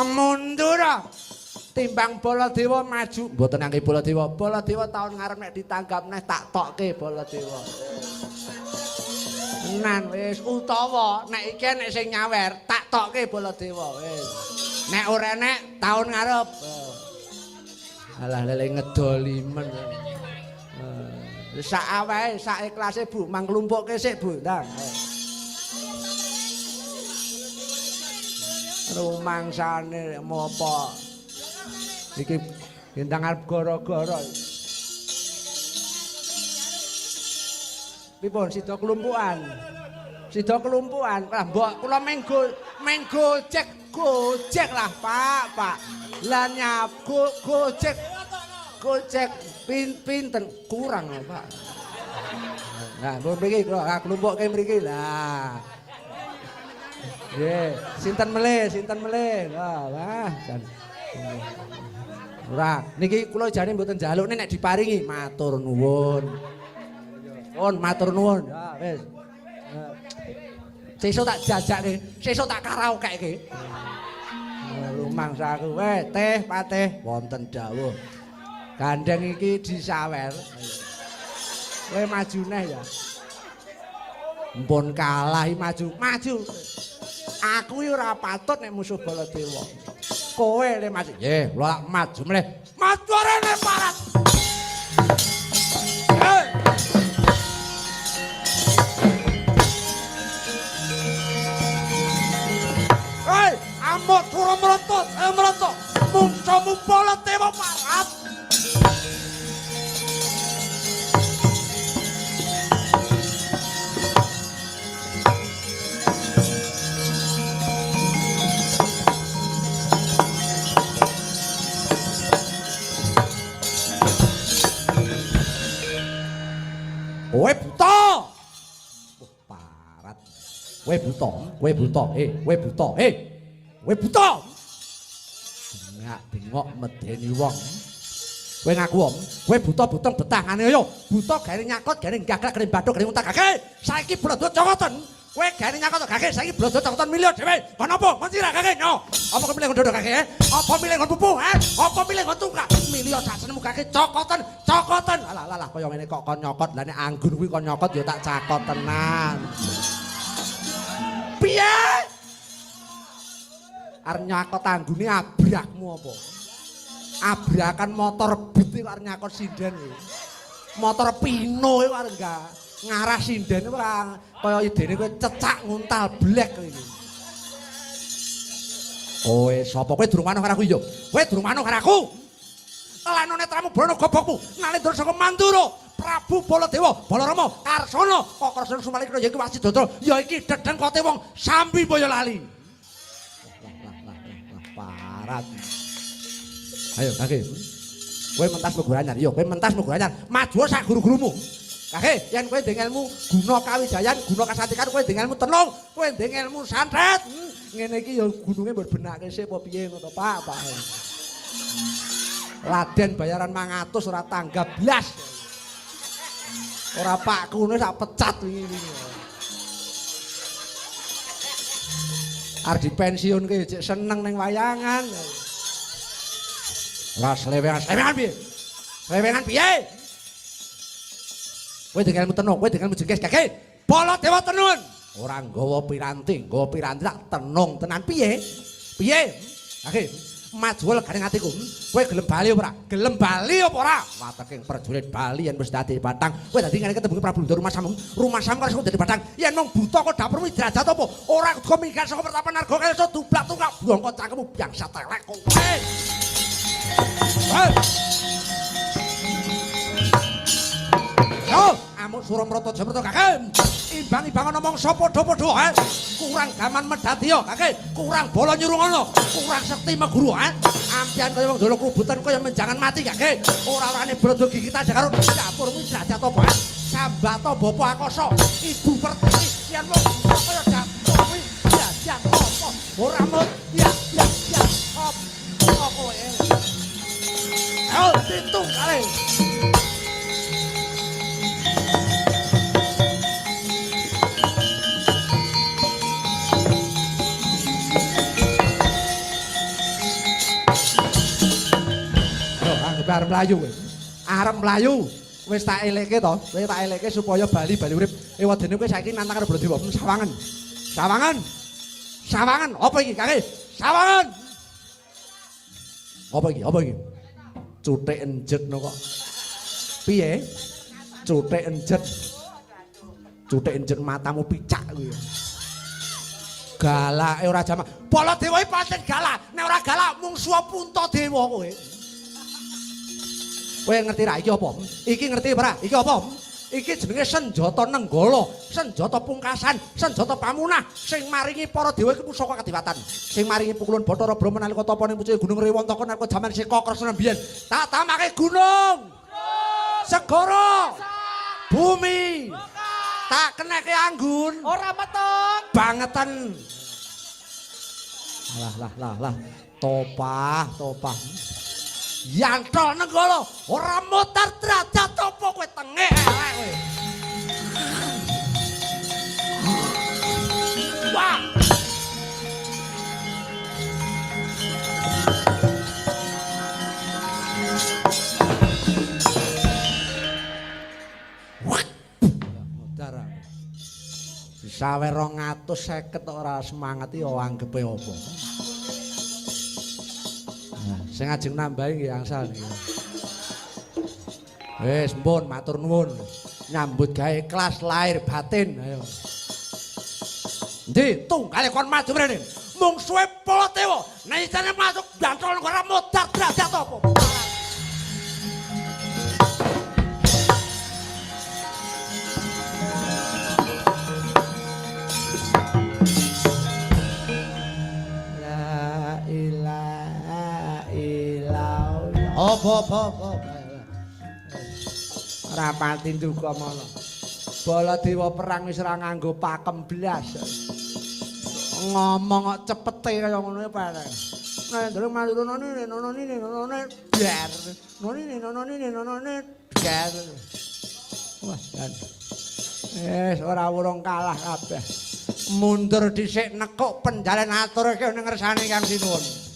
Mundur. Timbang Baladewa maju. Mboten nangge Baladewa. Baladewa taun ngarep nek ditanggap neh tak tokke Baladewa. Tenan wis utawa nek iki nek sing nyawer tak tokke Baladewa wis. Nek ora nek taun ngarep. Alah lele ngedolimen. Sak awake, sak ikhlase Bu, mangklumpukke sik Bu, ndang. Rumangsane mopo. Iki gendang arep gara-gara. Pripun sida kelumpukan? Sida kelumpukan. Lah mbok kula gojek lah, Pak. Lah nyap gojek pinten kurang lho, Pak. Nah, mriki kula kelumpukke mriki lah. Nggih, sinten melih. Wah, jan. Ora, niki kula jane mboten njaluk nek diparingi matur nuwun. Matur nuwun. Ya wis. Sesuk tak jajake, sesuk tak karaoke. Lumangsaku, teh pateh wonten dawuh. Gandeng iki disawer. Kowe maju neh ya. Mpun kalah maju. Aku iki ora patut nek musuh Baladewa. Kowe le maju. Nggih, kula maju meneh. Maju rene parat. Hei, amuk turu meletot. Mungsumu Baladewa parat. Kowe buta. Parat. Kowe buta. Bengok medeni wong. Kowe ngaku om, kowe buta buteng betangane ayo. Buta gawe nyakot, gawe gaglak, gawe bathuk, gawe untak gage. Saiki blodot cokoten. Kowe gawe nyakot gage, saiki blodot cokoten milih dhewe. Kon apa? Kon sira gage nyo. Apa kowe milih ndodok gage? Apa milih kon pupu? Apa milih kon tungkak? Milih sak senemu gage cokoten. Alah kaya ngene kok kon nyokot. Lah nek anggun kuwi kon nyokot ya tak cakot tenan. Piye? Arep nyakot anggune abrakmu apa? Abrakan motor but iki arep nyakot sinden iki. Motor Pino iki arep ngarah sinden ora kaya idene kowe cecak nguntal blek iki. Kowe sapa kowe durung manut karo aku yo? Kowe durung manut karo aku? Lan netramu brono gobokmu nalendra saka Mandura Prabu Baladewa Balarama Karsana Kakrasana Sumalikna ya iki Wasidatra ya iki dedeng kote wong Sambi Boyolali. Parat. Ayo Kake. Kowe mentas mlebu anyar. Yo kowe mentas mlebu anyar. Maju sak guru-gurumu. Kake, yen kowe ndek ilmu guna kawijayan, guna kasatikan kowe ndek ilmu tenung, kowe ndek ilmu santet. Ngene iki ya gununge mbok benake sik apa piye ngono Pak. Raden bayaran 500 ora tanggap blas. Ora pakku ngene sak pecat wingi. Arep dipensiunke cek seneng ning wayangan. Lah slewengan piye? Slewengan piye? Kowe ndek ilmu tenung, kowe ndek ilmu jengkes Kake. Baladewa tenun. Ora nggawa piranti tak tenung tenan piye? Piye? Kake, maju legane atiku. Kowe gelem bali apa ora? Gelem bali apa ora? Wateking prajurit Bali yen wis dadi batang. Kowe dadi ngene ketemu Prabu Ndoro rumah samung karo dadi batang. Yen mung buta kok dapurmu derajat apa? Ora kok minggat saka pertapan narga kaya iso dublak tungkak blongko cangkemmu bangsa telek kowe. Yo, amuk Suramrata Jamrata Kake. Imbang-imbangan ngomong sapa padha-padha, kurang gaman medhatiya, Kake. Kurang bala nyurungana, kurang sekti meguru, Ampian kaya wong ndolo krubutan kaya menjangan mati, Kake. Ora-orane brodo gigitan karo dapurmu derajat apa, Sambata Bapa Akasa, Ibu Pertiwi, yen wong kaya dapur kuwi derajat apa? Ora mut, ya. Apa kowe? Ayo pitu kali. arep mlayu kowe. Arep mlayu. Wis tak elekke to, wis tak elekke supaya bali urip. Ewadene kowe saiki nantang karo Baladewa sawangan. Sawangan. Sawangan, apa iki, Kakek? Sawangan. Apa iki? Apa iki? Cuthik enjet no kok. Piye? Cuthik enjet. Cuthik enjet matamu picak kuwi. Galake ora jamak. Baladewa iki pancen galak. Nek ora galak mung suwa Puntadewa kowe. Kowe ngerti ra iki apa? Iki ngerti ora? Iki apa? Iki jenenge senjata nenggala, senjata pungkasan, senjata pamunah sing maringi para dewa iku pusaka kadiwatan. Sing maringi pukulan Bathara Brahma nalika tapa ning pucuke Gunung Rewantaka nalika jaman Seka Kresna biyen. Tak tamake gunung, segara, bumi. Tak keneke anggun. Ora meteng. Bangeten. Lah. Topah. Yantol nenggala ora mutar derajat apa kowe tengih kowe. Wah. Mudara. Sawe 250 ora semangat ya anggepe apa. Sing ajeng nambahi nggih angsal niki. Wis mpun matur nuwun. Nyambut gawe kelas lahir batin ayo. Endi tunggale kon maju mrene. Mung suwe Baladewa nek isane masuk Bantul ora modar derajat apa. Apa. Rapati nduka mono. Baladewa perang wis ora nganggo pakem blas. Ngomong kok cepete kaya ngono ya Pak. Nek ndeleng nonone biar. Nonone biar. Wah, kan. Ora urung kalah kabeh. Mundur dhisik nekuk penjalen aturke ning ngersane Kang Sinuwun.